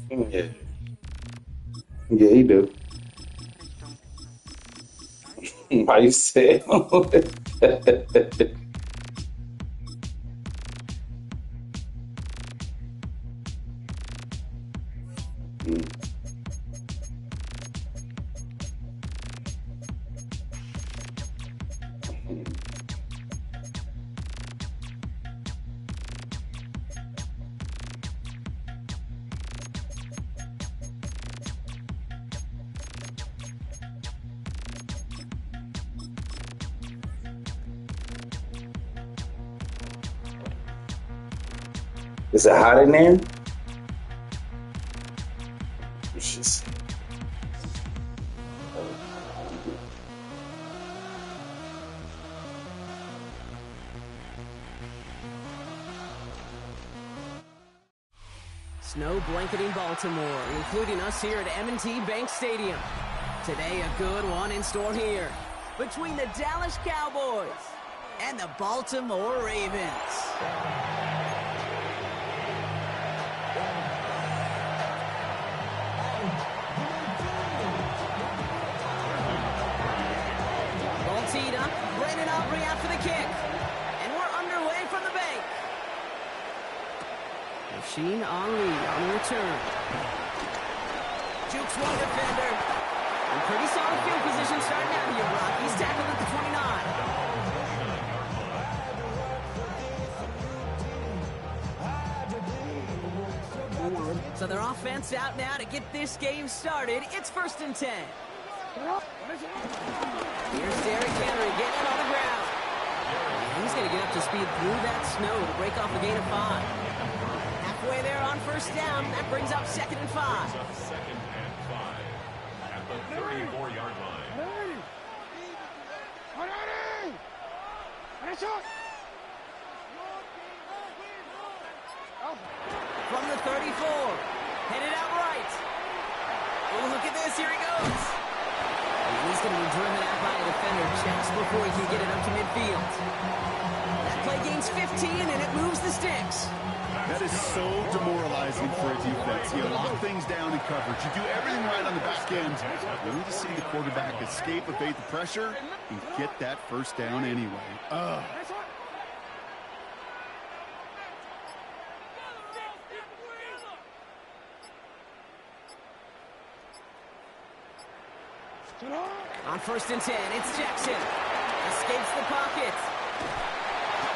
Yeah. Yeah, he do. Why you say? Is it hot in there? It's just. Snow blanketing Baltimore, including us here at M&T Bank Stadium. Today, a good one in store here between the Dallas Cowboys and the Baltimore Ravens. Ball teed up, Brandon Aubrey out for the kick. And we're underway from the bank. Machine Henri on the return. Jukes one defender. And pretty solid field position starting out here, Brock. He's tackled at the 29. So their offense out now to get this game started. It's 1st and 10. Here's Derrick Henry getting it on the ground. He's going to get up to speed through that snow to break off a gain of 5. Halfway there on 1st down. That brings up 2nd and 5. Second and 5 at the 34-yard line. From the 34, headed out right. Oh, look at this, here he goes. And he's going to be driven out by a defender just before he can get it up to midfield. That play gains 15, and it moves the sticks. That is so demoralizing for a defense. You lock things down in coverage. You do everything right on the back end. You need to see the quarterback escape, evade the pressure, and get that 1st down anyway. On 1st and 10, it's Jackson. Escapes the pocket.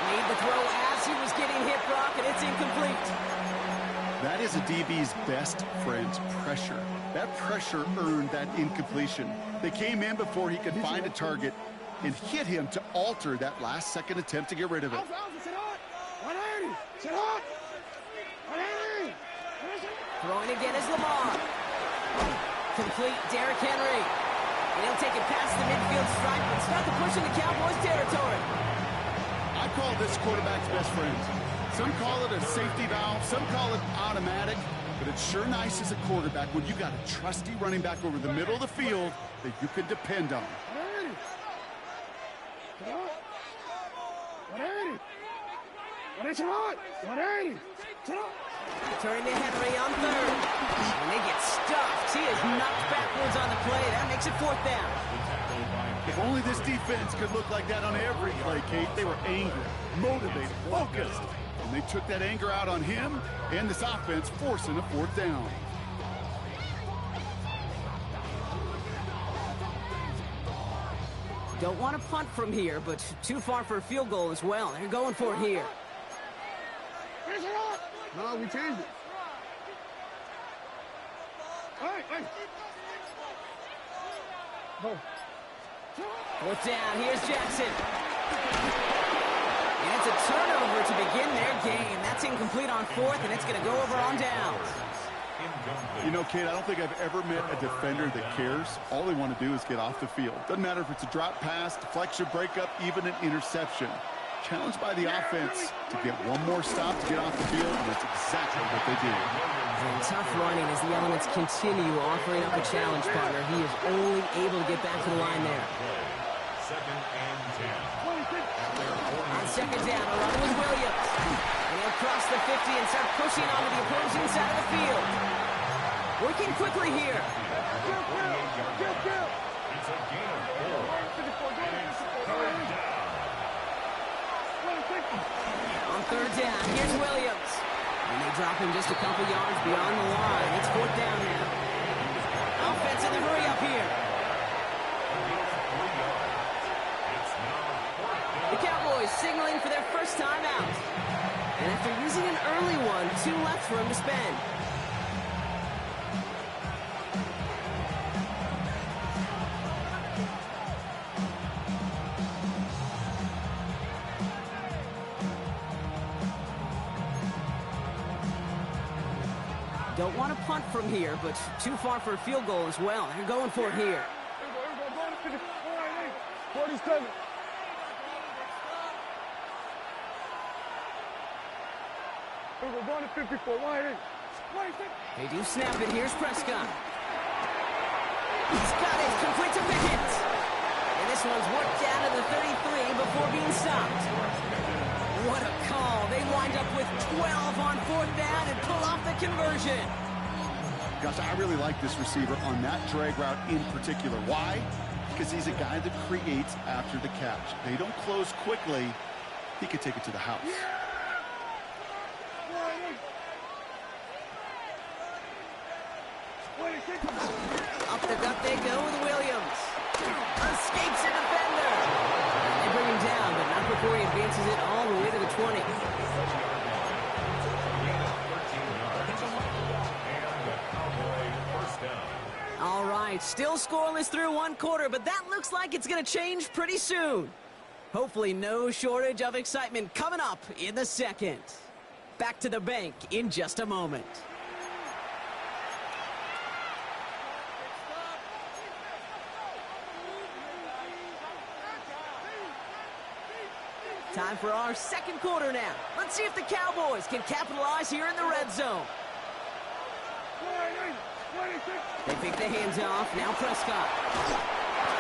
Made the throw as he was getting hit, Brock, and it's incomplete. That is a DB's best friend, pressure. That pressure earned that incompletion. They came in before he could find a target and hit him to alter that last-second attempt to get rid of it. Throwing again is Lamar. Complete, Derrick Henry. And he'll take it past the midfield stripe and start to push into Cowboys territory. I call this quarterback's best friend. Some call it a safety valve, some call it automatic, but it's sure nice as a quarterback when you got a trusty running back over the middle of the field that you can depend on. Turning to Henry on 3rd. And they get stuffed. He is knocked backwards on the play. That makes it 4th down. If only this defense could look like that on every play, Kate. They were angry, motivated, focused. And they took that anger out on him and this offense, forcing a 4th down. Don't want to punt from here, but too far for a field goal as well. They're going for it here. No, we changed it. Oh. 4th down, here's Jackson. And it's a turnover to begin their game. That's incomplete on 4th, and it's going to go over on downs. You know, Kate, I don't think I've ever met a defender that cares. All they want to do is get off the field. Doesn't matter if it's a drop pass, deflection, breakup, even an interception. challenged by the offense to get one more stop to get off the field, and that's exactly what they did. And tough running as the elements continue offering up a challenge, partner. He is only able to get back to the line there. Second and 10. On second down, a run with Williams. And he'll cross the 50 and start pushing onto the opposing side of the field. Working quickly here. It's a gain of 4. And it's third down. On third down, here's Williams. And they drop him just a couple yards beyond the line. It's fourth down now. Offense in the hurry up here. The Cowboys signaling for their first time out. And after using an early one, 2 left for him to spend. Don't want to punt from here, but too far for a field goal as well. They're going for it here. 47. We're going to 54. They do snap it. Here's Prescott. He's got it. Complete to Pickett. And this one's worked down to the 33 before being stopped. What a call. They wind up with 12 on fourth down and pull off the conversion. Gosh, I really like this receiver on that drag route in particular. Why? Because he's a guy that creates after the catch. They don't close quickly. He could take it to the house. Up the gut they go with Williams. Escapes a defender. They bring him down, but not before he advances it all the way to the 20. All right, still scoreless through one quarter, but that looks like it's going to change pretty soon. Hopefully no shortage of excitement coming up in the second. Back to the bank in just a moment. Time for our second quarter now. Let's see if the Cowboys can capitalize here in the red zone. They pick the hands off. Now Prescott.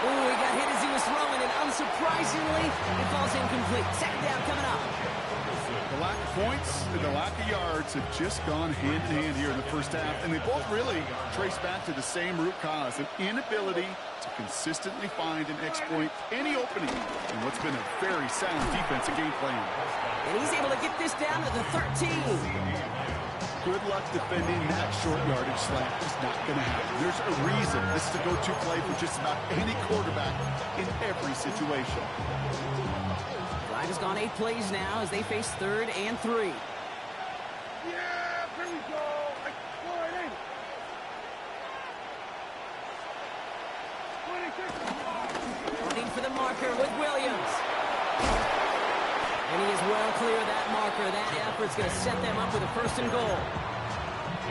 Oh, he got hit as he was throwing, and unsurprisingly, it falls incomplete. Second down coming up. The lack of points and the lack of yards have just gone hand in hand here in the first half, and they both really trace back to the same root cause, an inability to consistently find and exploit any opening in what's been a very sound defensive game plan. And he's able to get this down to the 13. Good luck defending that short yardage slant. It's not going to happen. There's a reason this is a go-to play for just about any quarterback in every situation. Drive has gone 8 plays now as they face third and 3. Yeah, here we go. Running for the marker with Williams. And he is well clear of that marker. That effort's going to set them up with a first and goal.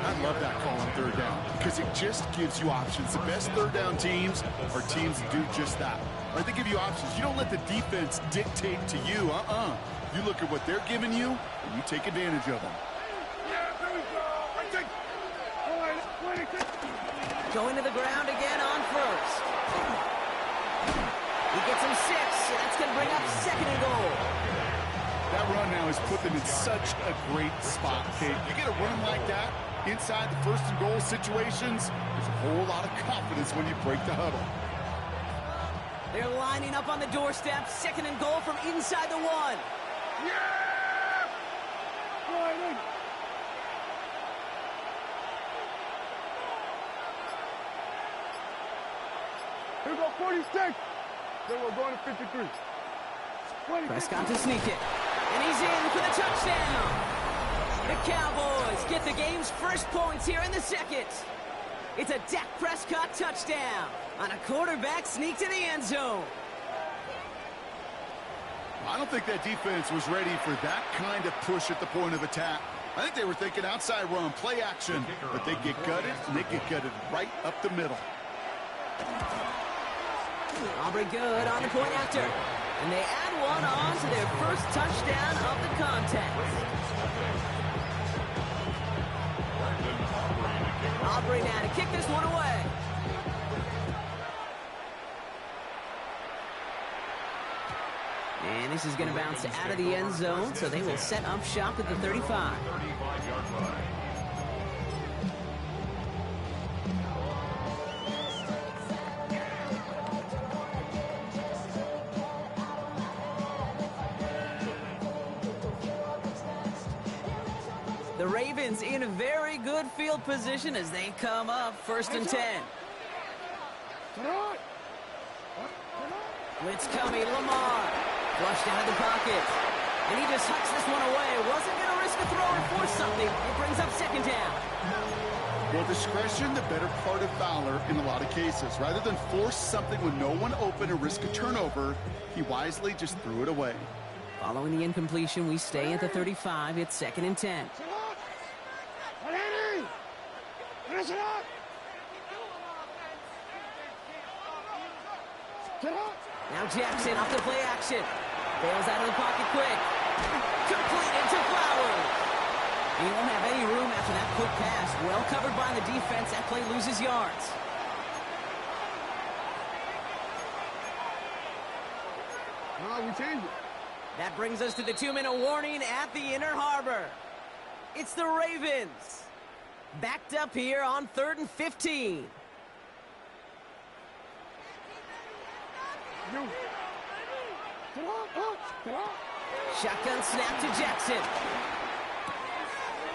I love that call on third down because it just gives you options. The best third down teams are teams that do just that. Right? They give you options. You don't let the defense dictate to you. You look at what they're giving you, and you take advantage of them. Going to the ground again on first. He gets him 6, and that's going to bring up second and goal. That run now has put them in such a great spot, Kate. You get a run like that inside the first and goal situations, there's a whole lot of confidence when you break the huddle. They're lining up on the doorstep. Second and goal from inside the 1. Yeah! Here we go, 46. Then we're going to 53. Prescott to sneak it. And he's in for the touchdown. The Cowboys get the game's first points here in the second. It's a Dak Prescott touchdown on a quarterback sneak to the end zone. I don't think that defense was ready for that kind of push at the point of attack. I think they were thinking outside run, play action, but they get gutted, and they get gutted right up the middle. Aubrey good on the point after. And they add one on to their first touchdown of the contest. Aubrey now to kick this one away. And this is going to bounce out of the end zone, so they will set up shop at the 35. 35-yard line. The Ravens in a very good field position as they come up 1st and 10. Blitz coming, Lamar. Flushed out of the pocket. And he just hucks this one away. Wasn't going to risk a throw and force something. It brings up 2nd down. Well, discretion, the better part of valor in a lot of cases. Rather than force something with no one open and risk a turnover, he wisely just threw it away. Following the incompletion, we stay at the 35. It's 2nd and 10. Now Jackson off the play action. Bails out of the pocket quick. Completed to Flowers. He won't have any room after that quick pass. Well covered by the defense. That play loses yards. No, we changed it. That brings us to the 2-minute warning at the Inner Harbor. It's the Ravens. Backed up here on 3rd and 15. Shotgun snap to Jackson.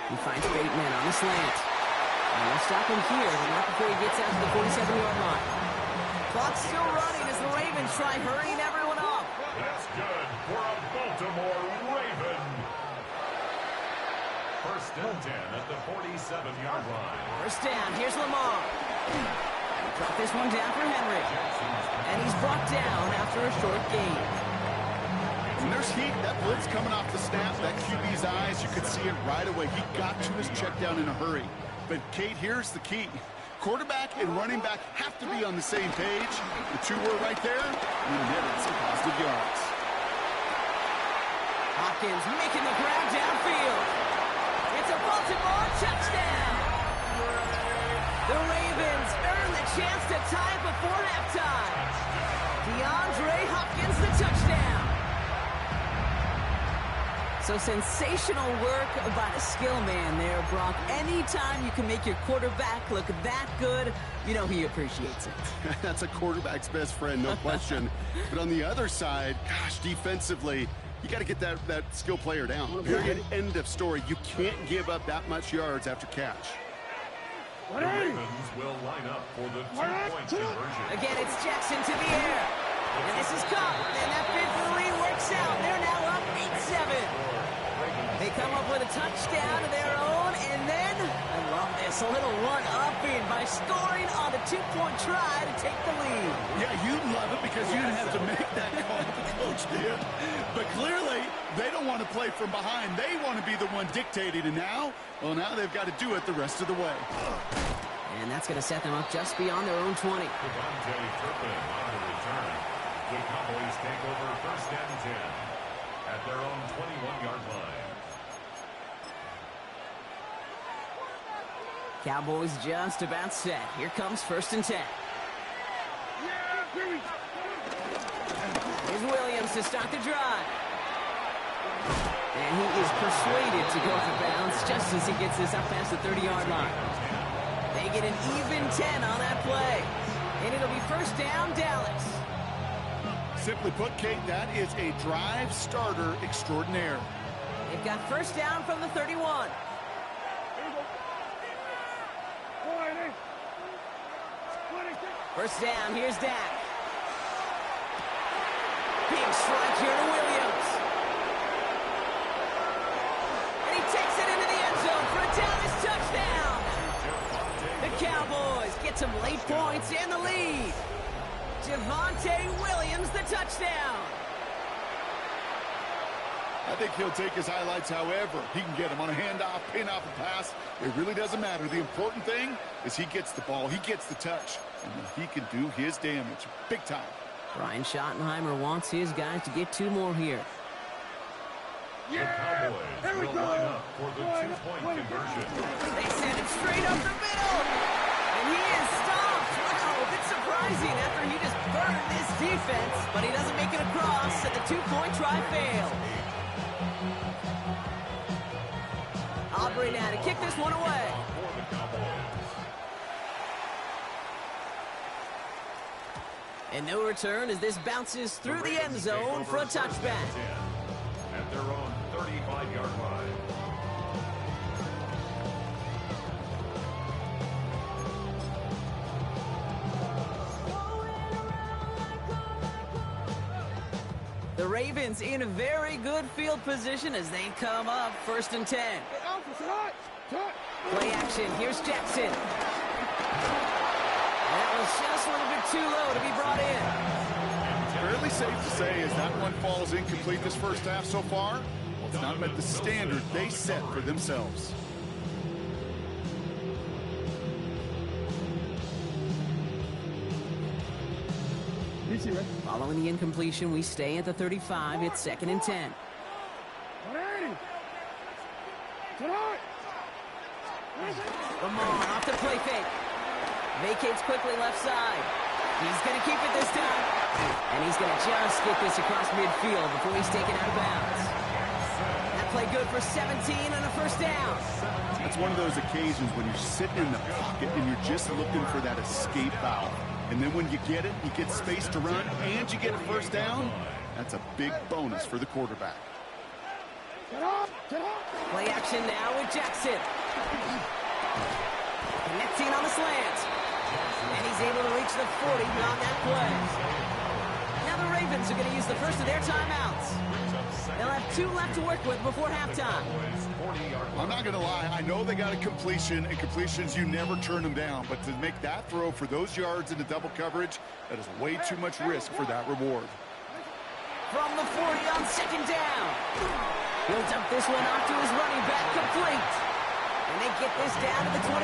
He finds Bateman on the slant. And they'll stop him here, but not before he gets out to the 47-yard line. Clock's still running as the Ravens try hurrying everyone up. That's good for a Baltimore Raven. 1st and 10 at the 47-yard line. 1st down, here's Lamar. Drop this one down for Henry. And he's brought down after a short gain. When there's heat, that blitz coming off the snap, that QB's eyes, you could see it right away. He got to his check down in a hurry. But, Kate, here's the key. Quarterback and running back have to be on the same page. The two were right there, and he netted some positive yards. Hopkins making the grab downfield. It's a Baltimore touchdown. The Ravens earn the chance to tie it before halftime. DeAndre Hopkins, the touchdown. So sensational work by the skill man there, Brock. Anytime you can make your quarterback look that good, you know he appreciates it. That's a quarterback's best friend, no question. But on the other side, gosh, defensively, you got to get that skill player down. Period. End of story. You can't give up that much yards after catch. The Ravens will line up for the 2-point conversion. Again, it's Jackson to the air. And this is Cup. And that bid for the lead works out. They're now up 8-7. They come up with a touchdown of their own. And then, I love this, a little one-upping by scoring on a 2-point try to take the lead. Yeah, you love it because you didn't have to make that call. The coach did. But clearly, they don't want to play from behind. They want to be the one dictating. And now, well, now they've got to do it the rest of the way. And that's going to set them up just beyond their own 20. Devontae Turpin on the return. The Cowboys take over 1st and 10 at their own 21-yard line. Cowboys just about set. Here comes 1st and 10. Here's Williams to start the drive. And he is persuaded to go for bounds just as he gets this up past the 30-yard line. They get an even 10 on that play. And it'll be 1st down, Dallas. Simply put, Kate, that is a drive starter extraordinaire. They've got 1st down from the 31. First down, here's Dak. Big strike here to Williams. And he takes it into the end zone for a Dallas touchdown. The Cowboys get some late points in the lead. Javonte Williams, the touchdown. I think he'll take his highlights however he can get them on a handoff, pin off a pass. It really doesn't matter. The important thing is he gets the ball, he gets the touch, and he can do his damage big time. Brian Schottenheimer wants his guys to get 2 more here. The Cowboys will line up for the 2-point conversion. They send it straight up the middle. And he is stopped. Wow, a bit surprising after he just burned this defense. But he doesn't make it across, and the 2-point try failed. Aubrey now to kick this one away. For the Cowboys. And no return as this bounces through the end zone for a touchback. At their own 35-yard line. The Ravens in a very good field position as they come up 1st and 10. Play action. Here's Jackson. That was just a little bit too low to be brought in. Fairly safe to say as that one falls incomplete this first half so far, well, it's not met the standard they set for themselves. Following the incompletion, we stay at the 35. It's 2nd and 10. Lamar off the play fake. Vacates quickly left side. He's going to keep it this time. And he's going to just get this across midfield before he's taken out of bounds. That play good for 17 and a 1st down. It's one of those occasions when you're sitting in the pocket and you're just looking for that escape valve. And then when you get it, you get space to run, and you get a 1st down. That's a big bonus for the quarterback. Play action now with Jackson. Connecting on the slant. And he's able to reach the 40 on that play. Now the Ravens are going to use the first of their timeouts. They'll have 2 left to work with before halftime. I'm not going to lie. I know they got a completion, and completions, you never turn them down. But to make that throw for those yards into double coverage, that is way too much risk for that reward. From the 40 on 2nd down. He'll dump this one off to his running back, complete. And they get this down to the 28.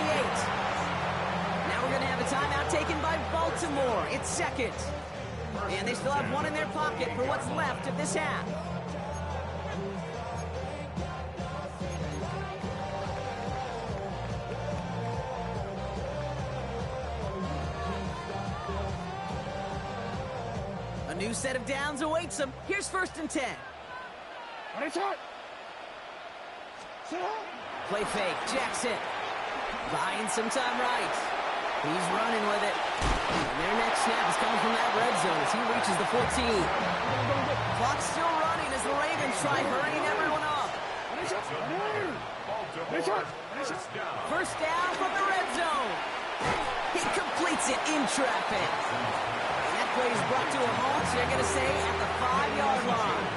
Now we're going to have a timeout taken by Baltimore. It's 2nd. And they still have 1 in their pocket for what's left of this half. A new set of downs awaits them. Here's 1st and 10. Play fake, Jackson. Buying some time right. He's running with it. And their next snap is coming from that red zone as he reaches the 14. Clock's still running as the Ravens try hurrying everyone up. First down from the red zone. He completes it in traffic. And that play is brought to a halt, so you're going to say, at the 5-yard line.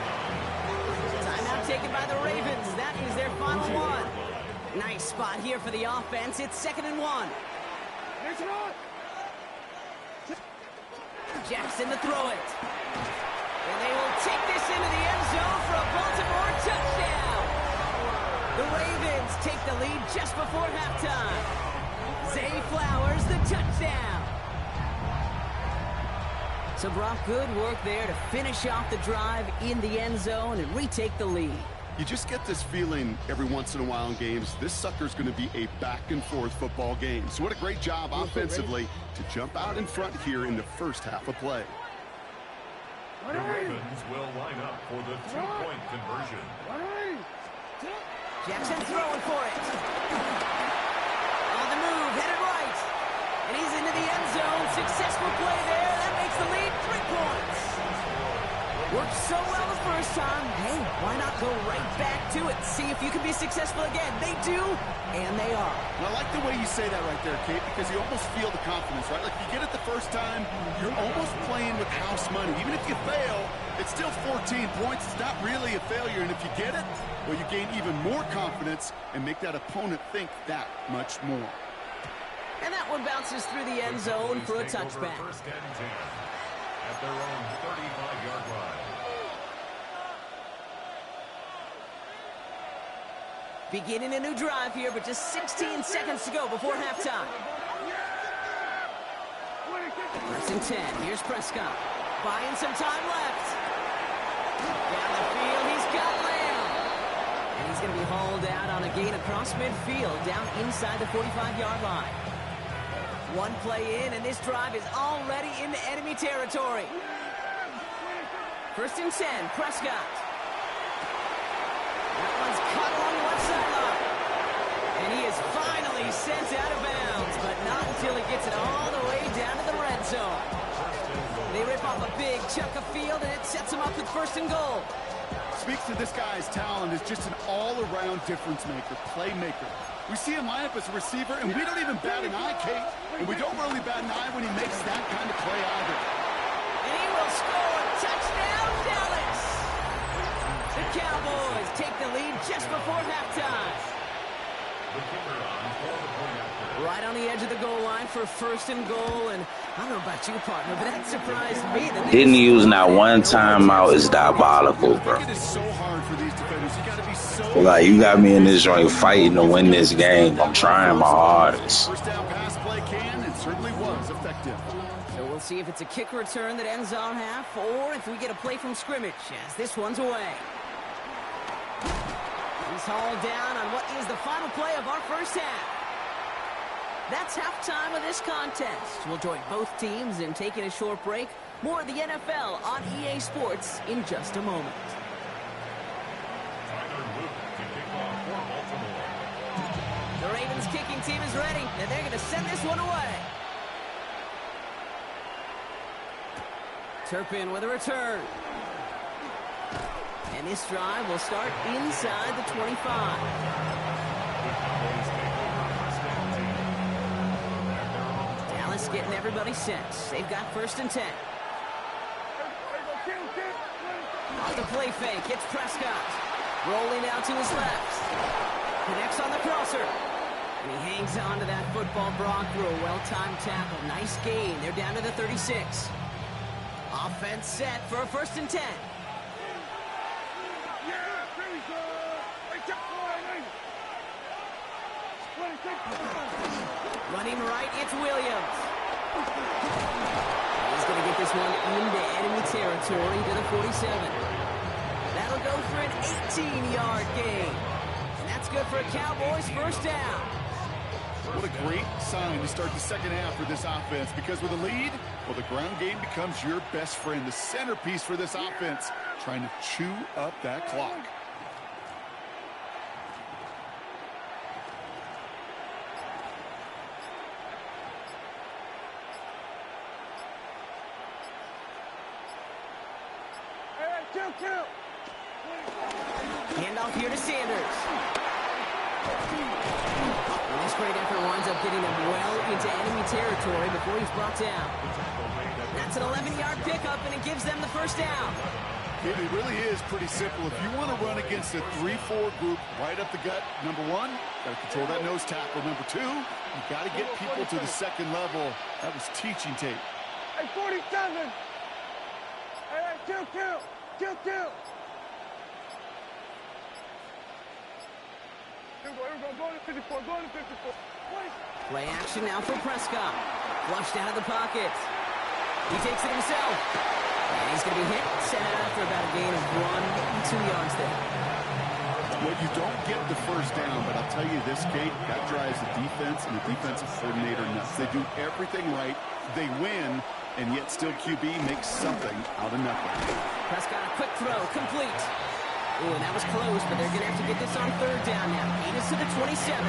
Timeout taken by the Ravens. That is their final one. Nice spot here for the offense. It's 2nd and 1. Jackson to throw it. And they will take this into the end zone for a Baltimore touchdown. The Ravens take the lead just before halftime. Zay Flowers, the touchdown. So, Brock, good work there to finish off the drive in the end zone and retake the lead. You just get this feeling every once in a while in games, this sucker's going to be a back-and-forth football game. So what a great job offensively to jump out in front here in the first half of play. The Ravens will line up for the 2-point conversion. Jackson throwing for it. On the move, headed right. And he's into the end zone. Successful play there. That makes the lead 3 points. Worked so well the first time. Hey, why not go right back to it? See if you can be successful again. They do, and they are. And I like the way you say that right there, Kate, because you almost feel the confidence, right? Like, if you get it the first time, you're almost playing with house money. Even if you fail, it's still 14 points. It's not really a failure. And if you get it, well, you gain even more confidence and make that opponent think that much more. And that one bounces through the end zone for a touchback. First and 10 at their own 35-yard line. Beginning a new drive here, but just 16 seconds to go before halftime. 1st and 10. Here's Prescott. Buying some time left. Down the field, he's got Lamb. And he's going to be hauled out on a gain across midfield, down inside the 45-yard line. One play in, and this drive is already into enemy territory. 1st and 10, Prescott. That one's cut along the left sideline. And he is finally sent out of bounds, but not until he gets it all the way down to the red zone. They rip off a big chunk of field, and it sets him up with 1st and goal. Speaks to this guy's talent as just an all-around difference maker, playmaker. We see him line up as a receiver, and we don't even bat an eye, Kate. And we don't really bat an eye when he makes that kind of play either. And he will score. Touchdown, Dallas! The Cowboys take the lead just before halftime. Right on the edge of the goal line for 1st and goal, and I don't know about you, partner, but that surprised me. Didn't use not one timeout is diabolical, bro. It is so hard for these defenders. You got to be so Like, you got me in this joint fighting to win this game. I'm trying my hardest. First down pass play can and certainly was effective. So we'll see if it's a kick return that ends our half, or if we get a play from scrimmage as this one's away. He's hauled down on what is the final play of our first half. That's halftime of this contest. We'll join both teams in taking a short break. More of the NFL on EA Sports in just a moment. The Ravens kicking team is ready, and they're going to send this one away. Turpin with a return. And this drive will start inside the 25. Dallas getting everybody set. They've got 1st and 10. Off the play fake, it's Prescott. Rolling out to his left. Connects on the crosser. And he hangs on to that football, Brock, through a well-timed tackle. Nice gain. They're down to the 36. Offense set for a 1st and 10. Running right, it's Williams. He's going to get this one into enemy territory to the 47. That'll go for an 18-yard gain. And that's good for a Cowboys 1st down. What a great sign to start the second half for this offense, because with a lead, well, the ground game becomes your best friend, the centerpiece for this offense, trying to chew up that clock. Handoff here to Sanders. And this great effort winds up getting him well into enemy territory before he's brought down. That's an 11-yard pickup, and it gives them the 1st down. It really is pretty simple. If you want to run against a 3-4 group right up the gut, number one, got to control that nose tackle. Number two, you got to get people to the second level. That was teaching tape. Hey, 47. Hey, kill. Here we go, go to 54, go to 54. Play action now for Prescott. Flushed out of the pocket. He takes it himself. And he's going to be hit, sent out for about a gain of 1 2 yards there. Well, you don't get the 1st down, but I'll tell you this, Kate, that drives the defense and the defensive coordinator nuts. They do everything right. They win, and yet still QB makes something out of nothing. Prescott, a quick throw, complete. Ooh, and that was close, but they're going to have to get this on 3rd down now. Gain is to the 27.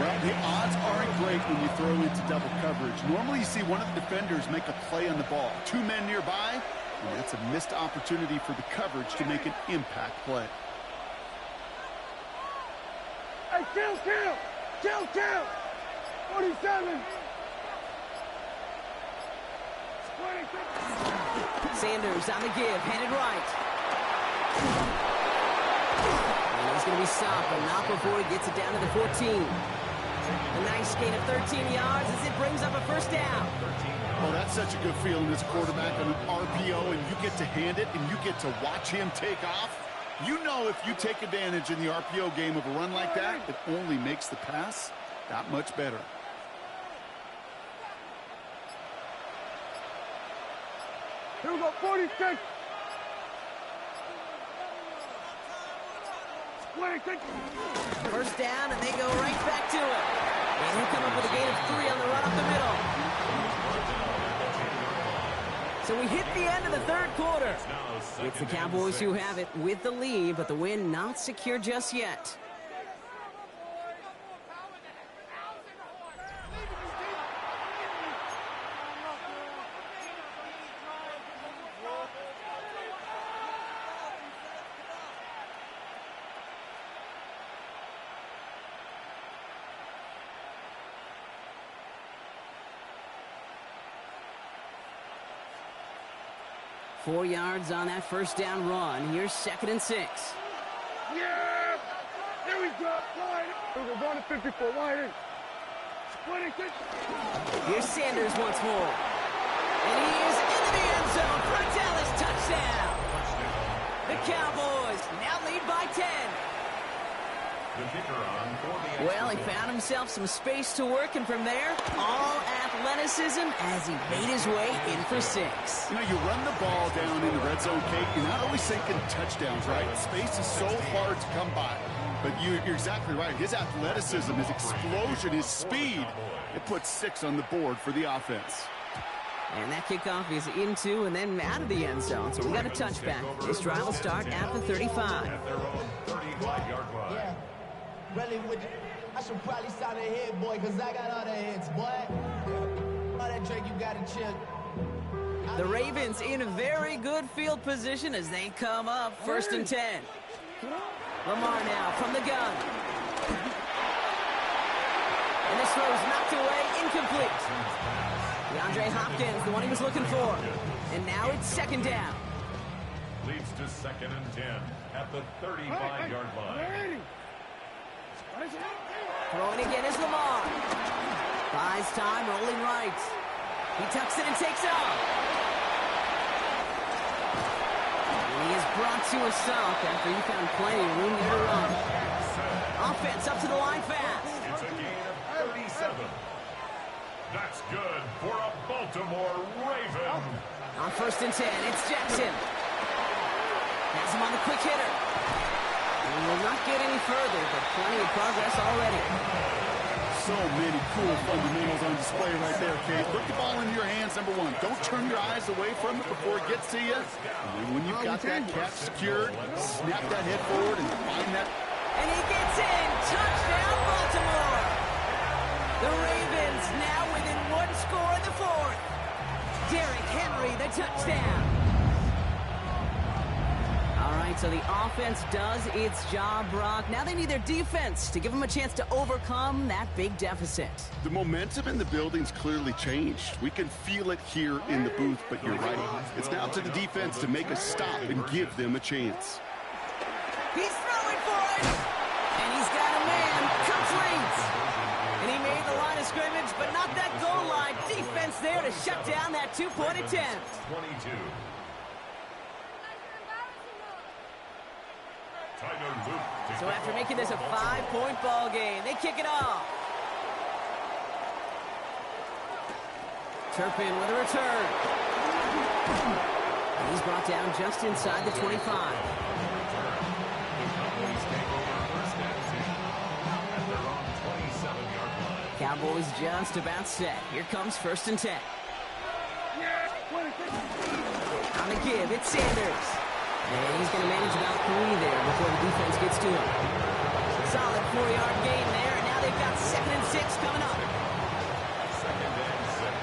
Well, the odds aren't great when you throw into double coverage. Normally you see one of the defenders make a play on the ball. 2 men nearby, and that's a missed opportunity for the coverage to make an impact play. Hey, kill. 47. Sanders on the give, headed right. And he's going to be stopped, but not before he gets it down to the 14. A nice gain of 13 yards as it brings up a 1st down. Well, that's such a good feeling as a quarterback on an RPO, and you get to hand it, and you get to watch him take off. You know if you take advantage in the RPO game of a run like that, it only makes the pass that much better. Here we go, 46. 26. First down, and they go right back to it. And he'll come up with a gain of 3 on the run up the middle. So we hit the end of the third quarter. It's the Cowboys who have it with the lead, but the win not secure just yet. Four yards on that first down run. Here's 2nd and 6. Yeah! Here we go. Wide. Here we go, going to 54. Wide in. 26. Here's Sanders once more. And he is into the end zone for a Dallas touchdown. The Cowboys now lead by 10. The kicker on for the Well, he found himself some space to work, and from there, all athleticism as he made his way in for 6. You know, you run the ball down in the red zone, Kate, you're not always thinking touchdowns, right? Space is so hard to come by. But you're exactly right. His athleticism, his explosion, his speed, it puts 6 on the board for the offense. And that kickoff is into and then out of the end zone, so we got a touchback. This drive will start at the 35. at their own 35-yard line. Yeah, really with I should probably sign a hit, boy, because I got all the hits, boy. All that Drake, you got to chill. The Ravens in a very good field position as they come up 1st and 10. Lamar now from the gun. And this throw is knocked away, incomplete. DeAndre Hopkins, the one he was looking for. And now it's 2nd down. Leads to 2nd and 10 at the 35-yard line. Throwing again is Lamar. Buys time, rolling right. He tucks it and takes off. And he is brought to a stop after he found plenty of room there to run. Offense up to the line fast. It's a gain of 37. That's good for a Baltimore Raven. On 1st and 10, it's Jackson. Has him on the quick hitter. And will not get any further, but plenty of progress already. So many cool fundamentals on display right there, Kate. Put the ball into your hands, number one. Don't turn your eyes away from it before it gets to you. And then when you've got that catch secured, snap that head forward and find that. And he gets in. Touchdown, Baltimore. The Ravens now within 1 score in the 4th. Derrick Henry, the touchdown. All right, so the offense does its job, Brock. Now they need their defense to give them a chance to overcome that big deficit. The momentum in the building's clearly changed. We can feel it here in the booth, but you're right. It's now to the defense to make a stop and give them a chance. He's throwing for it. And he's got a man. Complete. And he made the line of scrimmage, but not that goal line. Defense there to shut down that 2-point attempt. 22. So after making this a 5-point ball game, they kick it off. Turpin with a return. And he's brought down just inside the 25. Cowboys just about set. Here comes 1st and 10. On the give, it's Sanders. And he's going to manage about 3 there before the defense gets to him. Solid 4-yard gain there, and now they've got 2nd and 6 coming up. 2nd and 6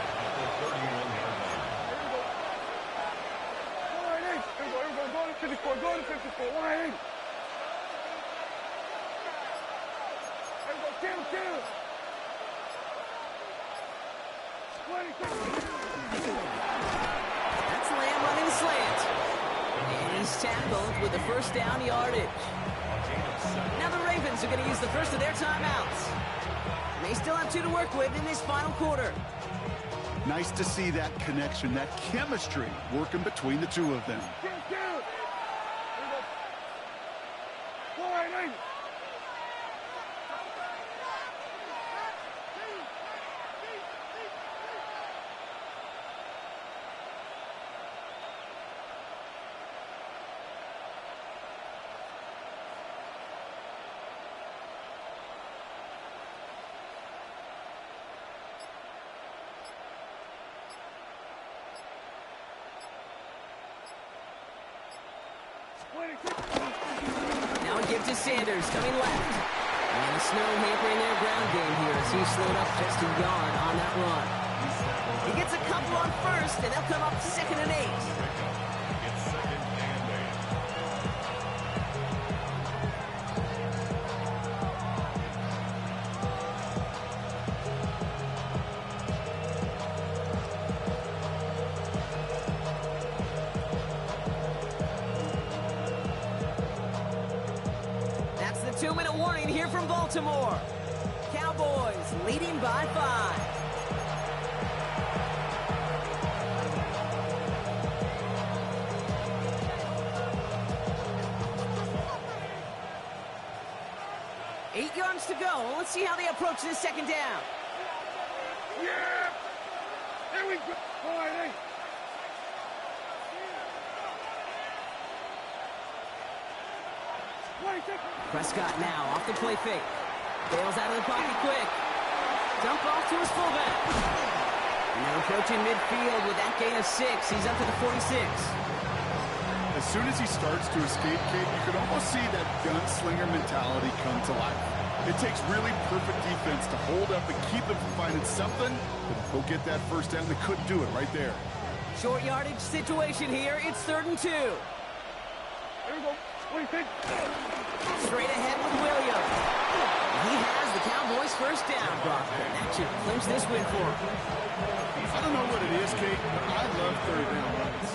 at the 31-yard line. Here we go. Go to 54. Go to 54. Wide in. Here we go. Kill. 26. That's Lamb running slant. And he's tackled with the 1st down yardage. Now the Ravens are going to use the first of their timeouts. They still have 2 to work with in this final quarter. Nice to see that connection, that chemistry working between the 2 of them. Kill. Here we go. Wide in. Now a give to Sanders, coming left. And the snow hampering their ground game here as he slowed up just a yard on that run. He gets a couple on first, and they'll come up 2nd and 8. It's 2nd and 8. That's the 2-minute warning here from Baltimore. Cowboys leading by 5. Eight yards to go. Let's see how they approach this 2nd down. Yeah! There we go! All right, Prescott now off the play fake. Bails out of the pocket quick. Dump off to his fullback. And they're approaching midfield with that gain of 6. He's up to the 46. As soon as he starts to escape, Kate, you can almost see that gunslinger mentality come to life. It takes really perfect defense to hold up and keep them from finding something, but go get that first down. They couldn't do it right there. Short yardage situation here. It's 3rd and 2. There we go. What do you think? Straight ahead with Williams. He has the Cowboys' first down, Brock. That should clinch this win for him. I don't know what it is, Kate, but I love 3rd down runs.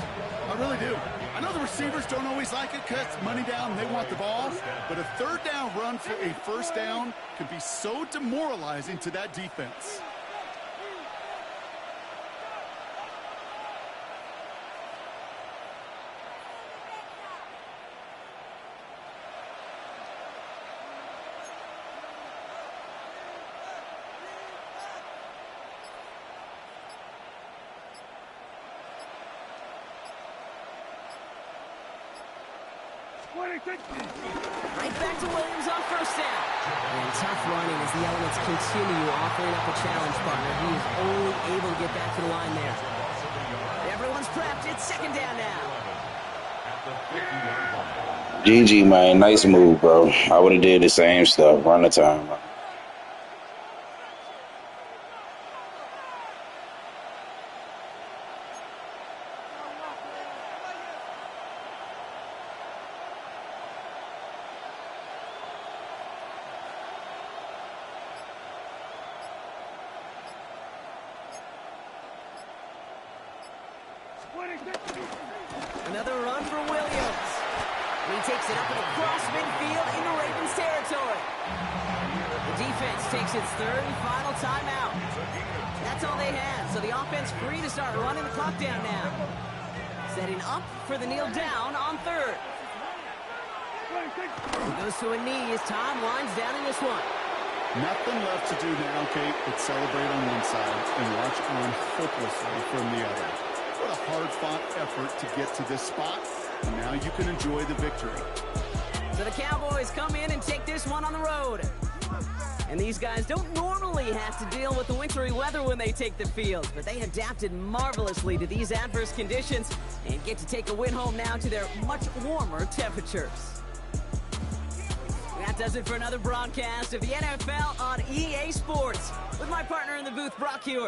I really do. I know the receivers don't always like it because it's money down and they want the ball, but a 3rd down run for a first down can be so demoralizing to that defense. Right back to Williams on first down. And tough running as the elements continue offering up a challenge partner. He is only able to get back to the line there. Everyone's prepped. It's 2nd down now. GG, man. Nice move, bro. I would have did the same stuff. Run the time. Another run for Williams. He takes it up and across midfield into Ravens territory. The defense takes its 3rd and final timeout. That's all they had, so the offense free to start running the clock down now. Setting up for the kneel down on 3rd. He goes to a knee as time winds down in this one. Nothing left to do now, Kate, but celebrate on one side and watch on hopelessly from the other. What a hard-fought effort to get to this spot, and now you can enjoy the victory. So the Cowboys come in and take this one on the road. And these guys don't normally have to deal with the wintry weather when they take the field, but they adapted marvelously to these adverse conditions and get to take a win home now to their much warmer temperatures. That does it for another broadcast of the NFL on EA Sports with my partner in the booth, Brock Hewart.